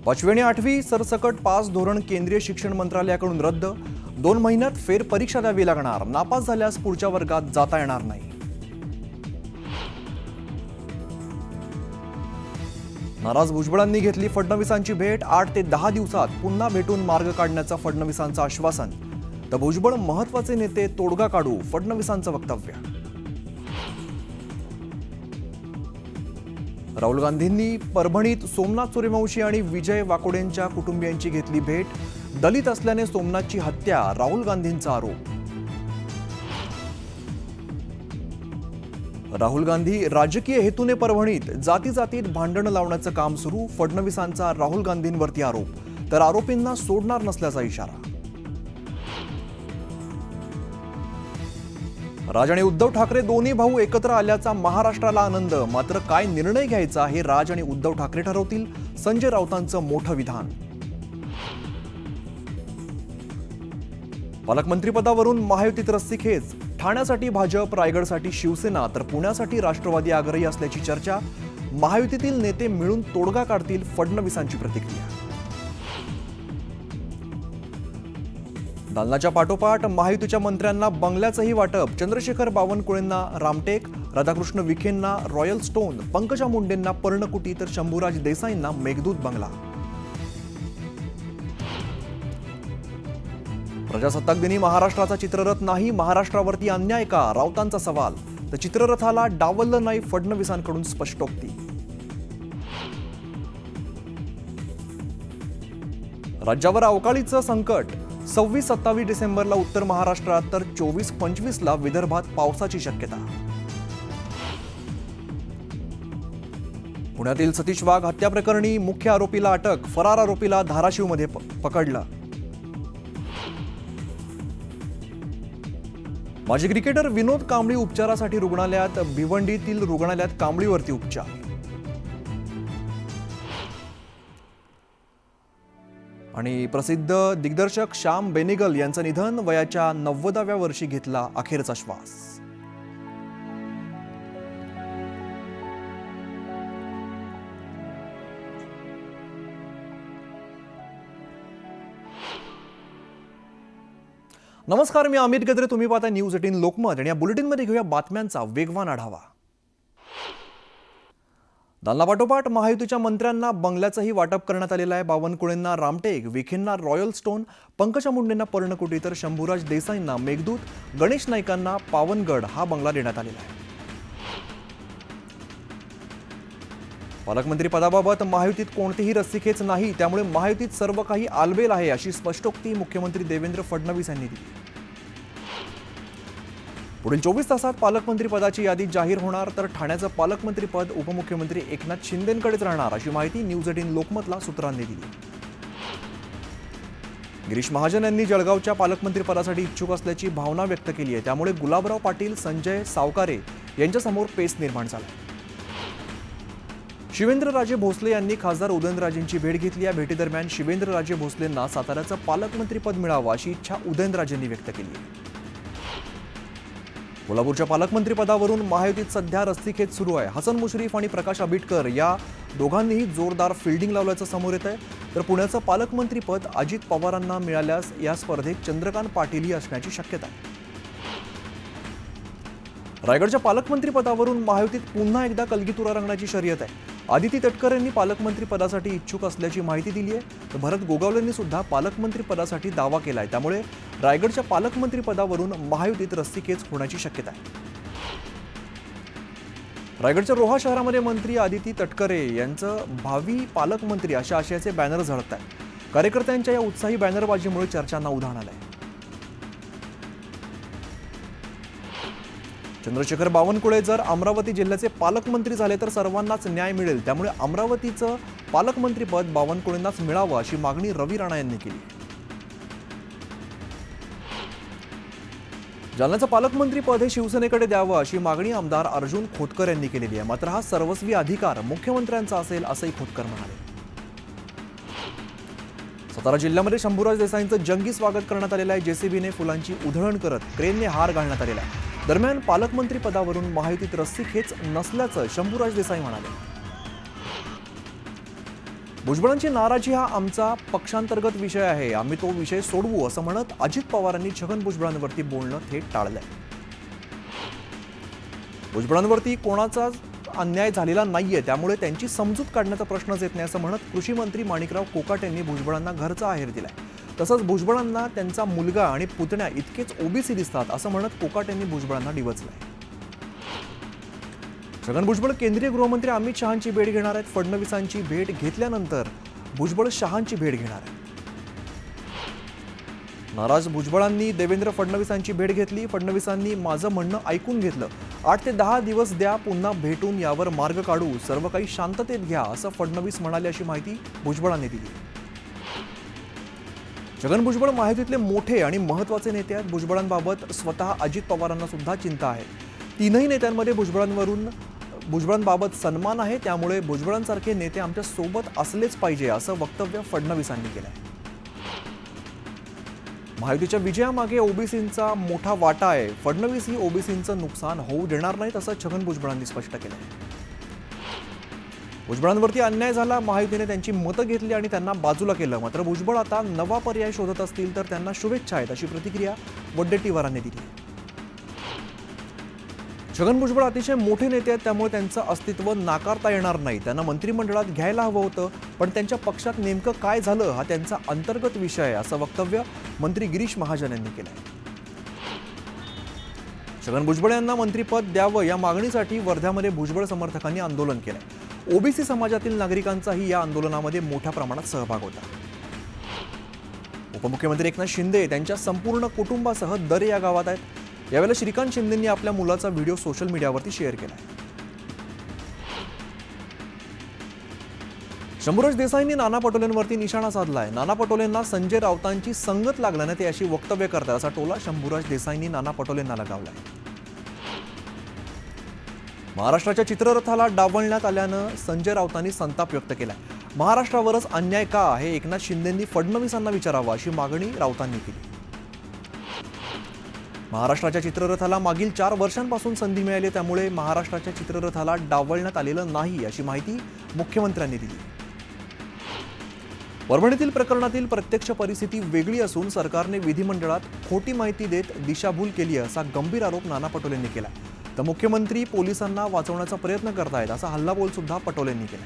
5वी आणि 8वी सरसकट पास धोरण केंद्रीय शिक्षण मंत्रालयाकडून रद्द। 2 महिन्यात फेरपरीक्षा द्यावी लागणार। नापास झाल्यास पुढच्या वर्गात जाता येणार नाही। नाराज भुजबळांनी घेतली फडणवीसांची भेट। 8 ते 10 दिवसात पुन्हा भेटून मार्ग काढण्याचं फडणवीसांचं आश्वासन। तर भुजबळ महत्त्वाचे नेते तोडगा काढू, फडणवीसांचं वक्तव्य। राहुल गांधींनी परभणीत सोमनाथ सूर्यवंशी आणि विजय वाकोडेंच्या कुटुंबियांची घेतली भेट। दलित असल्याने सोमनाथची हत्या, राहुल गांधींचा आरोप। राहुल गांधी राजकीय हेतूने परभणीत जातीजातीत भांडण लावण्याचं काम सुरू। फडणवीसांचा राहुल गांधींवरती आरोप, तर आरोपींना सोडणार नसल्याचा इशारा। राज आणि उद्धव ठाकरे दोन्ही भाऊ एकत्र आल्याचा महाराष्ट्राला आनंद। मात्र काय निर्णय घ्यायचा हे राज आणि उद्धव ठाकरे ठरवतील, संजय राऊतांचं मोठं विधान। पालकमंत्रीपदावरून महायुतीत रस्सीखेच। ठाण्यासाठी भाजप, रायगडसाठी शिवसेना, तर पुण्यासाठी राष्ट्रवादी आग्रही असल्याची चर्चा। महायुतीतील नेते मिळून तोडगा काढतील, फडणवीसांची प्रतिक्रिया। दालनाच्या पाठोपाठ महायुतीच्या मंत्र्यांना बंगल्याचंही वाटप। चंद्रशेखर बावनकुळेंना रामटेक, राधाकृष्ण विखेंना रॉयल स्टोन, पंकजा मुंडेंना पर्णकुटी, तर शंभूराज देसाईंना मेघदूत बंगला। प्रजासत्ताक दिनी महाराष्ट्राचा चित्ररथ नाही, महाराष्ट्रावरती अन्याय का, राऊतांचा सवाल। तर चित्ररथाला डावललं नाही, फडणवीसांकडून स्पष्टोक्ती। राज्यावर अवकाळीचं संकट। 26-27 डिसेंबरला उत्तर महाराष्ट्रात, तर 24-25ला विदर्भात पावसाची शक्यता। पुण्यातील सतीश वाघ हत्या प्रकरणी मुख्य आरोपीला अटक। फरार आरोपीला धाराशिवमध्ये पकडलं। माजी क्रिकेटर विनोद कांबळी उपचारासाठी रुग्णालयात। भिवंडीतील रुग्णालयात कांबळीवरती उपचार। आणि प्रसिद्ध दिग्दर्शक श्याम बेनेगल यांचं निधन। वयाच्या 90व्या वर्षी घेतला अखेरचा श्वास। नमस्कार, मी अमित गद्रे। तुम्ही पाहता न्यूज 18 लोकमत आणि या बुलेटिनमध्ये घेऊया बातम्यांचा वेगवान आढावा। दालनापाठोपाठ महायुतीच्या मंत्र्यांना बंगल्याचंही वाटप करण्यात आलेलं आहे। बावनकुळेंना रामटेक, विखेंना रॉयल स्टोन, पंकजा मुंडेंना पर्णकुटी, तर शंभूराज देसाईंना मेघदूत, गणेश नाईकांना पावनगड हा बंगला देण्यात आलेला आहे। पालकमंत्री पदाबाबत महायुतीत कोणतीही रस्सीखेच नाही, त्यामुळे महायुतीत सर्व काही आलबेल आहे, अशी स्पष्टोक्ती मुख्यमंत्री देवेंद्र फडणवीस यांनी दिली। पुढील 24 तासात पालकमंत्री पदाची यादी जाहीर होणार, तर ठाण्याचं पालकमंत्रीपद उपमुख्यमंत्री एकनाथ शिंदेंकडेच राहणार, अशी माहिती न्यूज 18 लोकमतला सूत्रांनी दिली। गिरीश महाजन यांनी जळगावच्या पालकमंत्रीपदासाठी इच्छुक असल्याची भावना व्यक्त केली आहे, त्यामुळे गुलाबराव पाटील, संजय सावकारे यांच्यासमोर पेच निर्माण झाला। शिवेंद्रराजे भोसले यांनी खासदार उदयनराजेंची भेट घेतली। या भेटीदरम्यान शिवेंद्रराजे भोसलेंना साताऱ्याचं पालकमंत्रीपद मिळावं अशी इच्छा उदयनराजेंनी व्यक्त केली। कोल्हापूरच्या पालकमंत्रीपदावरून महायुतीत सध्या रस्सीखेच सुरू आहे। हसन मुश्रीफ आणि प्रकाश आंबेडकर या दोघांनीही जोरदार फिल्डिंग लावल्याचं समोर येत आहे। तर पुण्याचं पालकमंत्रीपद अजित पवारांना मिळाल्यास या स्पर्धेत चंद्रकांत पाटीलही असण्याची शक्यता आहे। रायगडच्या पालकमंत्रीपदावरून महायुतीत पुन्हा एकदा कलगीतुरा रंगण्याची शर्यत आहे। आदिती तटकर यांनी पालकमंत्री पदासाठी इच्छुक असल्याची माहिती दिली आहे, तर भरत गोगावलेंनी सुद्धा पालकमंत्री पदासाठी दावा केलाय, त्यामुळे रायगडच्या पालकमंत्री पदावरून महायुतीत रस्सीखेच होण्याची शक्यता आहे। रायगडच्या रोहा शहरामध्ये मंत्री आदिती तटकरे यांचं भावी पालकमंत्री अशा आशयाचे बॅनर झळकत आहेत। कार्यकर्त्यांच्या या उत्साही बॅनरबाजीमुळे चर्चांना उधाण आलंय। चंद्रशेखर बावनकुळे जर अमरावती जिल्ह्याचे पालकमंत्री झाले तर सर्वांनाच न्याय मिळेल, त्यामुळे अमरावतीचं पालकमंत्रीपद बावनकुळेंनाच मिळावं अशी मागणी रवी राणा यांनी केली। जालन्याचं पालकमंत्रीपद हे शिवसेनेकडे द्यावं अशी मागणी आमदार अर्जुन खोतकर यांनी केलेली आहे। मात्र हा सर्वस्वी अधिकार मुख्यमंत्र्यांचा असेल, असंही खोतकर म्हणाले। सातारा जिल्ह्यामध्ये शंभूराज देसाईंचं जंगी स्वागत करण्यात आलेलं आहे। जेसीबीने फुलांची उधळण करत क्रेनने हार घालण्यात आलेला आहे। दरम्यान पालकमंत्री पदावरून महायुतीत रस्सीखेच नसल्याचं शंभूराज देसाई म्हणाले। भुजबळांची नाराजी हा आमचा पक्षांतर्गत विषय आहे, आम्ही तो विषय सोडवू असं म्हणत अजित पवारांनी छगन भुजबळांवरती बोलणं थेट टाळलंय. भुजबळांवरती कोणाचा अन्याय झालेला नाहीये, त्यामुळे त्यांची समजूत काढण्याचा प्रश्नच येत नाही असं म्हणत कृषी मंत्री माणिकराव कोकाटे यांनी भुजबळांना घरचा आहेर दिलाय. तसंच भुजबळांना त्यांचा मुलगा आणि पुतण्या इतकेच ओबीसी दिसतात असं म्हणत कोकाटे यांनी भुजबळांना डिवचलंय. छगन भुजबळ केंद्रीय गृहमंत्री अमित शहांची भेट घेणार आहेत. फडणवीसांची भेट घेतल्यानंतर भुजबळ शहांची भेट घेणार आहेत. नाराज भुजबळांनी देवेंद्र फडणवीसांची भेट घेतली. फडणवीसांनी माझं म्हणणं ऐकून घेतलं, 8 ते 10 दिवस द्या, पुन्हा भेटून यावर मार्ग काढू, सर्व काही शांततेत घ्या असं फडणवीस म्हणाले अशी माहिती भुजबळांनी दिली. छगन भुजबळ महायुतीतले मोठे आणि महत्त्वाचे नेते आहेत. भुजबळांबाबत स्वतः अजित पवारांना सुद्धा चिंता आहे. तीनही नेत्यांमध्ये भुजबळांबाबत सन्मान आहे, त्यामुळे भुजबळांसारखे नेते आमच्या सोबत असलेच पाहिजे असं वक्तव्य फडणवीसांनी केलंय. महायुतीच्या विजयामागे ओबीसींचा मोठा वाटा आहे. फडणवीस ही ओबीसींचं नुकसान होऊ देणार नाहीत असं छगन भुजबळांनी स्पष्ट केलंय. भुजबळांवरती अन्याय झाला, महायुतीने त्यांची मतं घेतली आणि त्यांना बाजूला केलं. मात्र भुजबळ आता नवा पर्याय शोधत असतील तर त्यांना शुभेच्छा आहेत अशी प्रतिक्रिया वडेट्टीवारांनी दिली. छगन भुजबळ अतिशय मोठे नेते आहेत, त्यामुळे त्यांचं अस्तित्व नाकारता येणार नाही. त्यांना मंत्रिमंडळात घ्यायला हवं होतं, पण त्यांच्या पक्षात नेमकं काय झालं हा त्यांचा अंतर्गत विषय आहे असं वक्तव्य मंत्री गिरीश महाजन यांनी केलंय. छगन भुजबळ यांना मंत्रिपद द्यावं या मागणीसाठी वर्ध्यामध्ये भुजबळ समर्थकांनी आंदोलन केलंय. ओबीसी समाजातील नागरिकांचाही या आंदोलनामध्ये मोठ्या प्रमाणात सहभाग होता. उपमुख्यमंत्री एकनाथ शिंदे त्यांच्या संपूर्ण कुटुंबासह दर या गावात आहेत. यावेळेला श्रीकांत शिंदेंनी आपल्या मुलाचा व्हिडिओ सोशल मीडियावरती शेअर केला. शंभूराज देसाईंनी नाना पटोलेंवरती निशाणा साधलाय. नाना पटोलेंना संजय राऊतांची संगत लागल्याने ते अशी वक्तव्य करतात असा टोला शंभूराज देसाईंनी नाना पटोलेंना लगावलाय. महाराष्ट्राच्या चित्ररथाला डावलण्यात आल्यानं संजय राऊतांनी संताप व्यक्त केलाय. महाराष्ट्रावरच अन्याय का आहे एकनाथ शिंदेंनी फडणवीसांना विचारावं अशी मागणी राऊतांनी केली. महाराष्ट्राच्या चित्ररथाला मागील 4 वर्षांपासून संधी मिळाली, त्यामुळे महाराष्ट्राच्या चित्ररथाला डावलण्यात आलेलं नाही अशी माहिती मुख्यमंत्र्यांनी दिली. परभणीतील प्रकरणातील प्रत्यक्ष परिस्थिती वेगळी असून सरकारने विधिमंडळात खोटी माहिती देत दिशाभूल केली असा गंभीर आरोप नाना पटोलेंनी केला. तर मुख्यमंत्री पोलिसांना वाचवण्याचा प्रयत्न करतायत असा हल्लाबोल सुद्धा पटोलेंनी केला.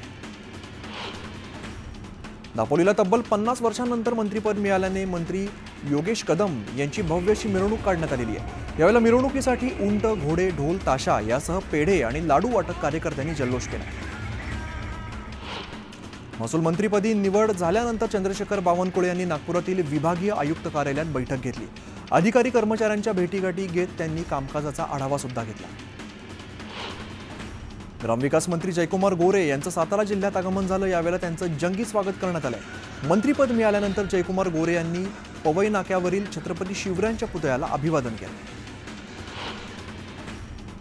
दापोलीला तब्बल 50 वर्षांनंतर मंत्रिपद मिळाल्याने मंत्री योगेश कदम यांची भव्य अशी मिरवणूक काढण्यात आलेली आहे. यावेळेला मिरवणुकीसाठी उंट, घोडे, ढोल, ताशा यासह पेढे आणि लाडू वाटप कार्यकर्त्यांनी जल्लोष केला. महसूल मंत्रीपदी निवड झाल्यानंतर चंद्रशेखर बावनकुळे यांनी नागपुरातील विभागीय आयुक्त कार्यालयात बैठक घेतली. अधिकारी कर्मचाऱ्यांच्या भेटीगाठी घेत त्यांनी कामकाजाचा आढावा सुद्धा घेतला. ग्रामविकास मंत्री जयकुमार गोरे यांचं सातारा जिल्ह्यात आगमन झालं. यावेळेला त्यांचं जंगी स्वागत करण्यात आलंय. मंत्रिपद मिळाल्यानंतर जयकुमार गोरे यांनी पवई नाक्यावरील छत्रपती शिवरायांच्या पुतळ्याला अभिवादन केलं.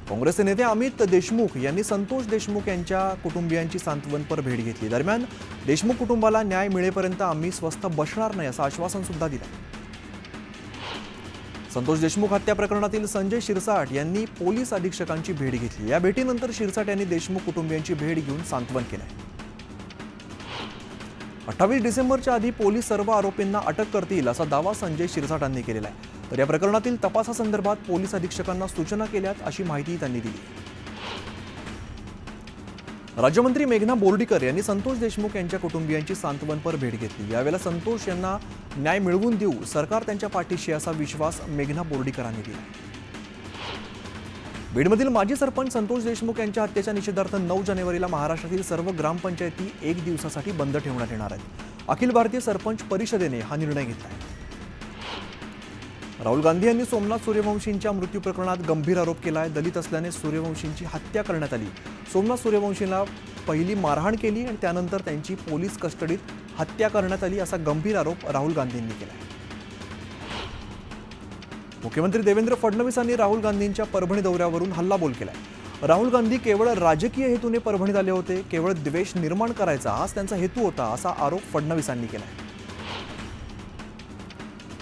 काँग्रेसचे नेते अमित देशमुख यांनी संतोष देशमुख यांच्या कुटुंबियांची सांत्वनपर भेट घेतली. दरम्यान देशमुख कुटुंबाला न्याय मिळेपर्यंत आम्ही स्वस्थ बसणार नाही असं आश्वासन सुद्धा दिलं. संतोष देशमुख हत्या प्रकरणातील संजय शिरसाट यांनी पोलीस अधीक्षकांची भेट घेतली. या भेटीनंतर शिरसाट यांनी देशमुख कुटुंबियांची भेट घेऊन सांत्वन केलंय. 28 डिसेंबरच्या आधी पोलीस सर्व आरोपींना अटक करतील असा दावा संजय शिरसाटांनी केलेला आहे. तर या प्रकरणातील तपासासंदर्भात पोलीस अधीक्षकांना सूचना केल्यात अशी माहिती त्यांनी दिली. राज्यमंत्री मेघना बोर्डीकर यांनी संतोष देशमुख यांच्या कुटुंबियांची सांत्वनपर भेट घेतली. यावेळेला संतोष यांना न्याय मिळवून देऊ, सरकार त्यांच्या पाठीशी असा विश्वास मेघना बोर्डीकरांनी दिला. बीडमधील माजी सरपंच संतोष देशमुख यांच्या हत्येच्या निषेधार्थ 9 जानेवारीला महाराष्ट्रातील सर्व ग्रामपंचायती 1 दिवसासाठी बंद ठेवण्यात येणार आहेत. अखिल भारतीय सरपंच परिषदेने हा निर्णय घेतला आहे. राहुल गांधी यांनी सोमनाथ सूर्यवंशींच्या मृत्यू प्रकरणात गंभीर आरोप केला आहे. दलित असल्याने सूर्यवंशींची हत्या करण्यात आली. सोमनाथ सूर्यवंशींना पहिली मारहाण केली आणि त्यानंतर त्यांची पोलीस कस्टडीत हत्या करण्यात आली असा गंभीर आरोप राहुल गांधींनी केला आहे. मुख्यमंत्री देवेंद्र फडणवीसांनी राहुल गांधींच्या परभणी दौऱ्यावरून हल्लाबोल केलाय. राहुल गांधी केवळ राजकीय हेतूने परभणीत आले होते, केवळ द्वेष निर्माण करायचा हाच त्यांचा हेतू होता असा आरोप फडणवीसांनी केलाय.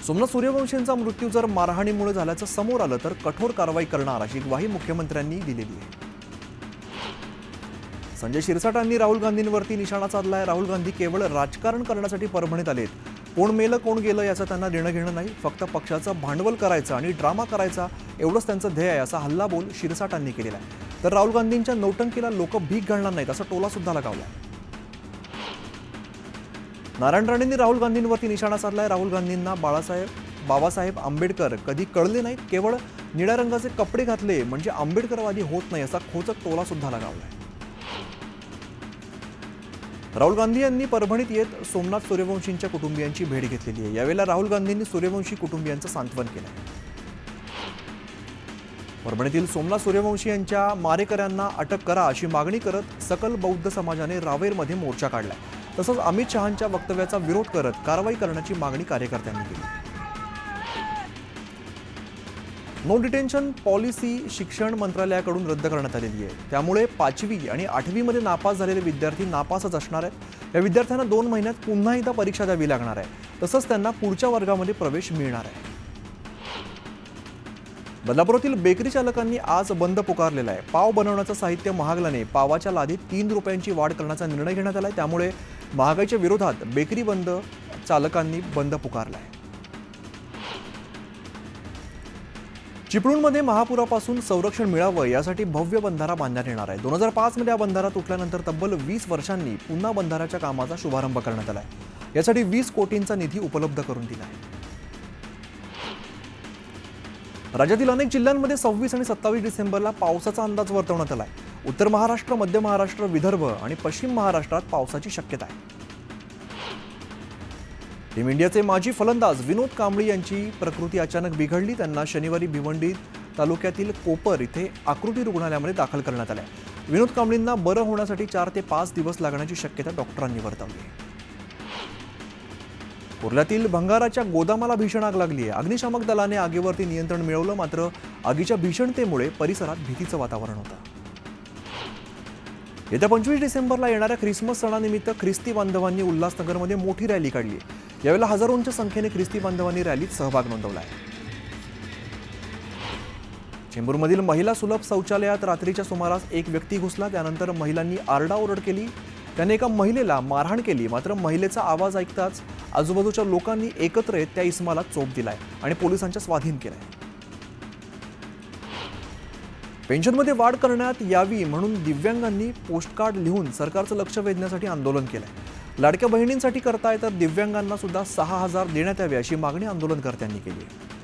सोमनाथ सूर्यवंशींचा मृत्यू जर मारहाणीमुळे झाल्याचं समोर आलं तर कठोर कारवाई करणार अशी ग्वाही मुख्यमंत्र्यांनी दिलेली आहे. संजय शिरसाटांनी राहुल गांधींवरती निशाणा साधलाय। राहुल गांधी केवळ राजकारण करण्यासाठी परभणीत आलेत। कोण मेलं कोण गेलं याचं त्यांना देणं घेणं नाही, फक्त पक्षाचं भांडवल करायचं आणि ड्रामा करायचा एवढंच त्यांचं ध्येय आहे, असा हल्लाबोल शिरसाटांनी केलेला आहे। तर राहुल गांधींच्या नौटंकीला लोक भीक घालणार नाहीत असा टोला सुद्धा लगावलाय। नारायण राणेंनी राहुल गांधींवरती निशाणा साधलाय। राहुल गांधींना बाबासाहेब आंबेडकर कधी कळले नाहीत, केवळ निळ्या रंगाचे कपडे घातले म्हणजे आंबेडकरवादी होत नाही असा खोचक टोला सुद्धा लगावलाय। राहुल गांधी यांनी परभणीत येत सोमनाथ सूर्यवंशींच्या कुटुंबियांची भेट घेतलेली आहे। यावेळेला राहुल गांधींनी सूर्यवंशी कुटुंबियांचं सांत्वन केलं। परभणीतील सोमनाथ सूर्यवंशी यांच्या मारेकऱ्यांना अटक करा अशी मागणी करत सकल बौद्ध समाजाने रावेरमध्ये मोर्चा काढलाय। तसंच अमित शहांच्या वक्तव्याचा विरोध करत कारवाई करण्याची मागणी कार्यकर्त्यांनी केली। नो डिटेन्शन पॉलिसी शिक्षण मंत्रालयाकडून रद्द करण्यात आलेली आहे। त्यामुळे 5वी आणि 8वी मध्ये नापास झालेले विद्यार्थी नापासच असणार आहेत। या विद्यार्थ्यांना 2 महिन्यात पुन्हा एकदा परीक्षा द्यावी लागणार आहे। तसंच त्यांना पुढच्या वर्गामध्ये प्रवेश मिळणार आहे। बदलापुरातील बेकरी चालकांनी आज बंद पुकारलेला आहे। पाव बनवण्याचं साहित्य महागल्याने पावाच्या लादीत 3 रुपयांची वाढ करण्याचा निर्णय घेण्यात आलाय। त्यामुळे महागाईच्या विरोधात बेकरी बंद चालकांनी बंद पुकारलाय। चिपळूणमध्ये महापुरापासून संरक्षण मिळावं यासाठी भव्य बंधारा बांधण्यात येणार आहे। 2005 मध्ये हा बंधारा तुटल्यानंतर तब्बल 20 वर्षांनी पुन्हा बंधाऱ्याच्या कामाचा शुभारंभ करण्यात आलाय। यासाठी 20 कोटींचा निधी उपलब्ध करून दिला आहे। राज्यातील अनेक जिल्ह्यांमध्ये 26 आणि 27 डिसेंबरला पावसाचा अंदाज वर्तवण्यात आलाय। उत्तर महाराष्ट्र, मध्य महाराष्ट्र, विदर्भ आणि पश्चिम महाराष्ट्रात पावसाची शक्यता आहे। टीम इंडियाचे माजी फलंदाज विनोद कांबळी यांची प्रकृती अचानक बिघडली। त्यांना शनिवारी भिवंडी तालुक्यातील कोपर इथे आकृती रुग्णालयामध्ये दाखल करण्यात आले। विनोद कांबळींना बरं होण्यासाठी 4 ते 5 दिवस लागण्याची शक्यता डॉक्टरांनी वर्तवली आहे। कुर्ल्यातील भंगाराच्या गोदामाला भीषण आग लागली आहे। अग्निशामक दलाने आगीवरती नियंत्रण मिळवलं, मात्र आगीच्या भीषणतेमुळे परिसरात भीतीचं वातावरण होतं। येत्या 25 डिसेंबरला येणाऱ्या ख्रिसमस सणानिमित्त ख्रिस्ती बांधवांनी उल्हासनगरमध्ये मोठी रॅली काढली। यावेळेला हजारोंच्या संख्येने ख्रिस्ती बांधवांनी रॅलीत सहभाग नोंदवला आहे। चेंबूरमधील महिला सुलभ शौचालयात रात्रीच्या सुमारास एक व्यक्ती घुसला। त्यानंतर महिलांनी आरडाओरड केली। त्याने एका महिलेला मारहाण केली, मात्र महिलेचा आवाज ऐकताच आजूबाजूच्या लोकांनी एकत्र येत त्या इसमाला चोप दिलाय आणि पोलिसांच्या स्वाधीन केलाय। पेन्शनमध्ये वाढ करण्यात यावी म्हणून दिव्यांगांनी पोस्टकार्ड लिहून सरकारचं लक्ष वेधण्यासाठी आंदोलन केलंय। लाडक्या बहिणींसाठी करताय तर दिव्यांगांना सुद्धा 6,000 देण्यात यावे अशी मागणी आंदोलनकर्त्यांनी केली आहे।